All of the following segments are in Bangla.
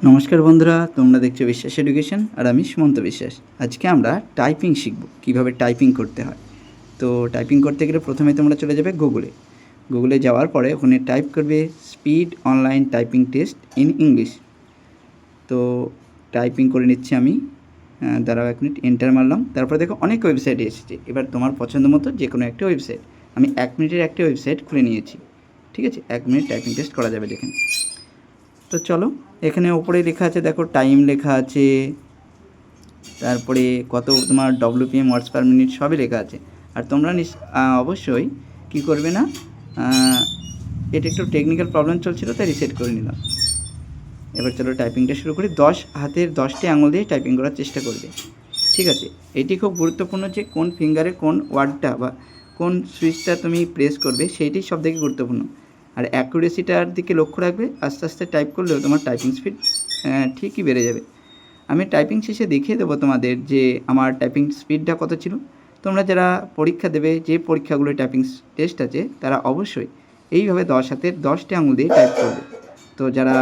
নমস্কার বন্ধুরা, তোমরা দেখছো বিশ্বাস এডুকেশন আর আমি সুমন্ত বিশ্বাস। আজকে আমরা টাইপিং শিখব, কিভাবে টাইপিং করতে হয়। তো টাইপিং করতে গেলে প্রথমে তোমরা চলে যাবে গুগলে যাওয়ার পরে ওখানে টাইপ করবে speed online typing test in English. তো টাইপিং করে নিচ্ছি আমি, দাঁড়াও 1 মিনিট, এন্টার মারলাম। তারপরে দেখো অনেক ওয়েবসাইটে এসেছে। এবার তোমার পছন্দ মতো যে কোনো একটা ওয়েবসাইট, আমি 1 মিনিটের একটা ওয়েবসাইট খুলে নিয়েছি। ঠিক আছে, 1 মিনিট টাইপিং টেস্ট করা যাবে দেখেন। তো চলো, এখানে ওপরে লেখা আছে, দেখো টাইম লেখা আছে, তারপরে কত তোমার WPM ওয়ার্ডস পার মিনিট সবই লেখা আছে। আর তোমরা অবশ্যই কী করবে না, এটা একটু টেকনিক্যাল প্রবলেম চলছিল তাই রিসেট করে নিলাম। এবার চলো টাইপিংটা শুরু করি। হাতের 10টি আঙুল দিয়ে টাইপিং করার চেষ্টা করবে। ঠিক আছে, এটি খুব গুরুত্বপূর্ণ যে কোন ফিঙ্গারে কোন ওয়ার্ডটা বা কোন সুইচটা তুমি প্রেস করবে, সেইটাই সব থেকে গুরুত্বপূর্ণ। আর অ্যাকুরেসিটার দিকে লক্ষ্য রাখবে। আস্তে আস্তে টাইপ করলেও তোমার টাইপিং স্পিড ঠিকই বেড়ে যাবে। আমি টাইপিং শেষে দেখিয়ে দেবো তোমাদের যে আমার টাইপিং স্পিডটা কত ছিল। তোমরা যারা পরীক্ষা দেবে, যে পরীক্ষাগুলো টাইপিং টেস্ট আছে, তারা অবশ্যই এইভাবে হাতের 10টি আঙুল দিয়ে টাইপ করবে। তো যারা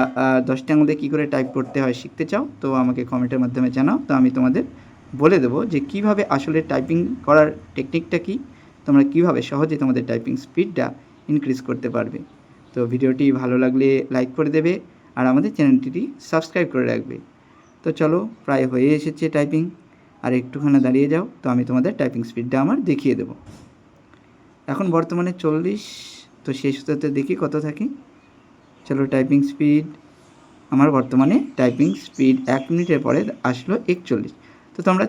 10টি আঙুল দিয়ে কী করে টাইপ করতে হয় শিখতে চাও, তো আমাকে কমেন্টের মাধ্যমে জানাও। তো আমি তোমাদের বলে দেবো যে কীভাবে আসলে টাইপিং করার টেকনিকটা কী, তোমরা কীভাবে সহজে তোমাদের টাইপিং স্পিডটা ইনক্রিজ করতে পারবে। তো ভিডিওটি ভালো লাগলে লাইক করে দেবে আর আমাদের চ্যানেলটি সাবস্ক্রাইব করে রাখবে। তো চলো, প্রায় হয়ে এসেছে টাইপিং, আর একটুখানি দাঁড়িয়ে যাও। তো আমি তোমাদের টাইপিং স্পিডটা আমার দেখিয়ে দেবো। এখন বর্তমানে 40, তো শেষ হতে দেখি কত থাকে। চলো, টাইপিং স্পিড আমার বর্তমানে টাইপিং স্পিড 1 মিনিটের পরে আসলো 41। তো তোমরা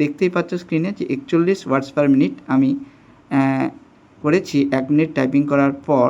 দেখতেই পাচ্ছ স্ক্রিনে যে 41 ওয়ার্ডস পার মিনিট আমি করেছি 1 মিনিট টাইপিং করার পর।